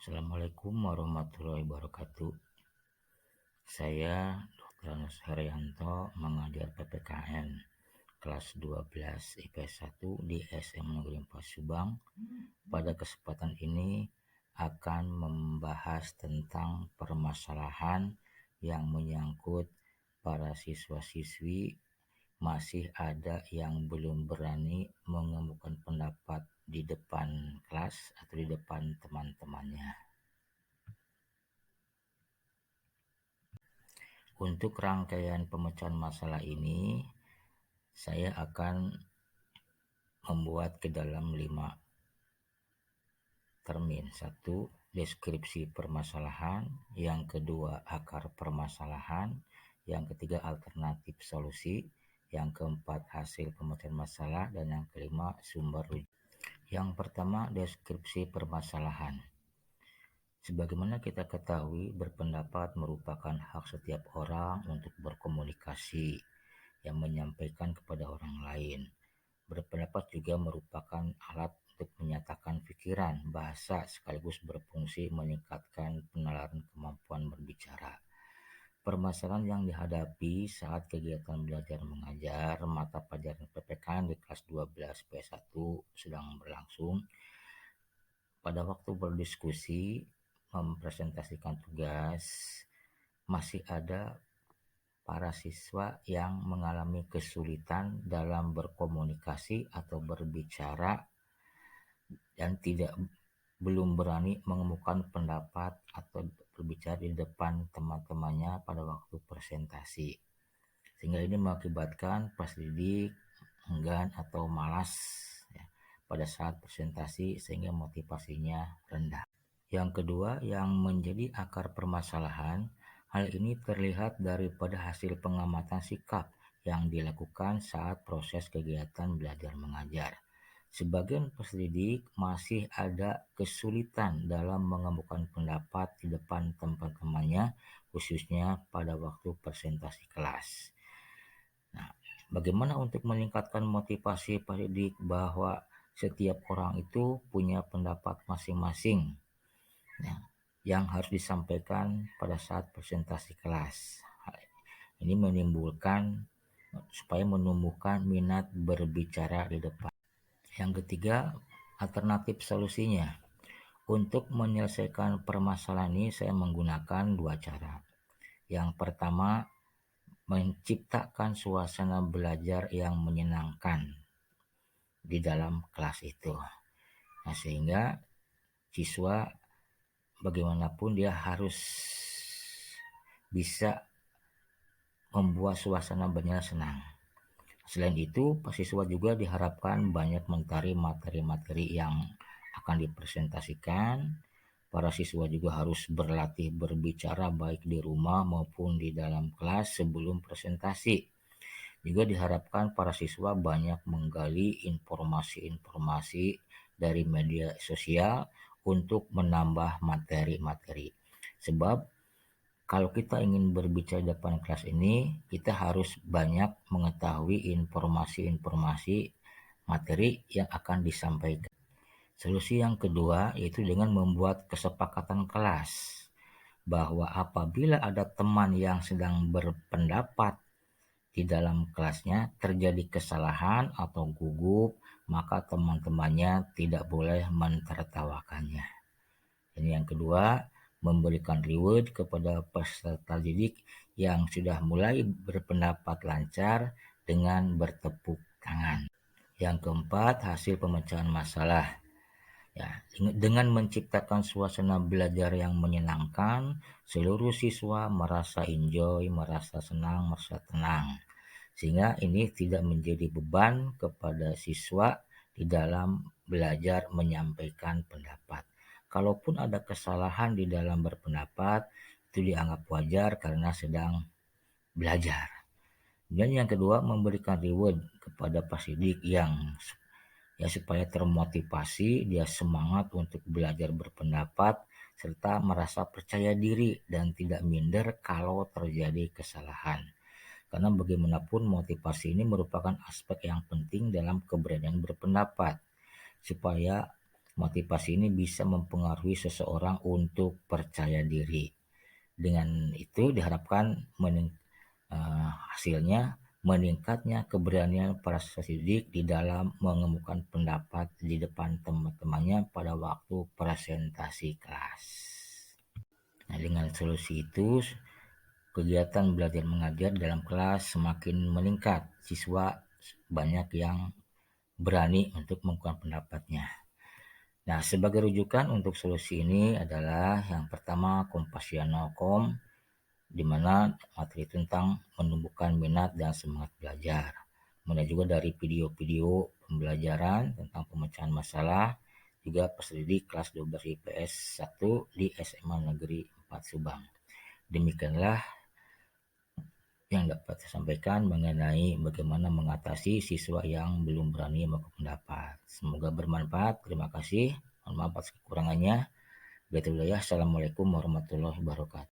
Assalamualaikum warahmatullahi wabarakatuh. Saya Dr. Anus Haryanto, mengajar PPKN kelas 12 IPS 1 di SM Negeri 4 Subang. Pada kesempatan ini akan membahas tentang permasalahan yang menyangkut para siswa-siswi masih ada yang belum berani mengemukakan pendapat di depan kelas atau di depan teman-temannya. Untuk rangkaian pemecahan masalah ini, saya akan membuat ke dalam 5 termin. 1. Deskripsi permasalahan. Yang kedua, akar permasalahan. Yang ketiga, alternatif solusi. Yang keempat, hasil pemecahan masalah. Dan yang kelima, sumber rujukan. Yang pertama, deskripsi permasalahan. Sebagaimana kita ketahui, berpendapat merupakan hak setiap orang untuk berkomunikasi yang menyampaikan kepada orang lain. Berpendapat juga merupakan alat untuk menyatakan pikiran, bahasa, sekaligus berfungsi meningkatkan penalaran kemampuan berbicara. Permasalahan yang dihadapi saat kegiatan belajar mengajar mata pelajaran PPKN di kelas 12 PS1 sedang berlangsung. Pada waktu berdiskusi mempresentasikan tugas, masih ada para siswa yang mengalami kesulitan dalam berkomunikasi atau berbicara dan belum berani mengemukakan pendapat atau berbicara di depan teman-temannya pada waktu presentasi. Sehingga ini mengakibatkan peserta didik enggan atau malas pada saat presentasi, sehingga motivasinya rendah. Yang kedua, yang menjadi akar permasalahan, hal ini terlihat daripada hasil pengamatan sikap yang dilakukan saat proses kegiatan belajar mengajar. Sebagian peserta didik masih ada kesulitan dalam mengemukakan pendapat di depan teman-temannya, khususnya pada waktu presentasi kelas. Nah, bagaimana untuk meningkatkan motivasi peserta didik bahwa setiap orang itu punya pendapat masing-masing yang harus disampaikan pada saat presentasi kelas. Ini menimbulkan supaya menumbuhkan minat berbicara di depan. Yang ketiga, alternatif solusinya. Untuk menyelesaikan permasalahan ini saya menggunakan 2 cara. Yang pertama, menciptakan suasana belajar yang menyenangkan di dalam kelas itu. Nah, sehingga siswa bagaimanapun dia harus bisa membuat suasana belajar senang. Selain itu, siswa juga diharapkan banyak mencari materi-materi yang akan dipresentasikan. Para siswa juga harus berlatih berbicara baik di rumah maupun di dalam kelas sebelum presentasi. Juga diharapkan para siswa banyak menggali informasi-informasi dari media sosial untuk menambah materi-materi. Sebab kalau kita ingin berbicara di depan kelas ini, kita harus banyak mengetahui informasi-informasi materi yang akan disampaikan. Solusi yang kedua yaitu dengan membuat kesepakatan kelas bahwa apabila ada teman yang sedang berpendapat di dalam kelasnya terjadi kesalahan atau gugup, maka teman-temannya tidak boleh mentertawakannya. Ini yang kedua, memberikan reward kepada peserta didik yang sudah mulai berpendapat lancar dengan bertepuk tangan. Yang keempat, hasil pemecahan masalah. Dengan menciptakan suasana belajar yang menyenangkan, seluruh siswa merasa enjoy, merasa senang, merasa tenang. Sehingga ini tidak menjadi beban kepada siswa di dalam belajar menyampaikan pendapat. Kalaupun ada kesalahan di dalam berpendapat, itu dianggap wajar karena sedang belajar. Dan yang kedua, memberikan reward kepada peserta didik yang supaya termotivasi, dia semangat untuk belajar berpendapat serta merasa percaya diri dan tidak minder kalau terjadi kesalahan. Karena bagaimanapun motivasi ini merupakan aspek yang penting dalam keberanian berpendapat, supaya motivasi ini bisa mempengaruhi seseorang untuk percaya diri. Dengan itu diharapkan hasilnya meningkatnya keberanian para siswa didik di dalam mengemukakan pendapat di depan teman-temannya pada waktu presentasi kelas. Nah, dengan solusi itu, kegiatan belajar mengajar dalam kelas semakin meningkat. Siswa banyak yang berani untuk mengungkapkan pendapatnya. Nah, sebagai rujukan untuk solusi ini adalah yang pertama Kompasiano.com, di mana materi tentang menumbuhkan minat dan semangat belajar. Kemudian juga dari video-video pembelajaran tentang pemecahan masalah, juga peserta didik kelas 12 IPS 1 di SMA Negeri 4 Subang. Demikianlah yang dapat saya sampaikan mengenai bagaimana mengatasi siswa yang belum berani mengungkapkan pendapat. Semoga bermanfaat. Terima kasih. Mohon maaf atas kekurangannya. Assalamualaikum warahmatullahi wabarakatuh.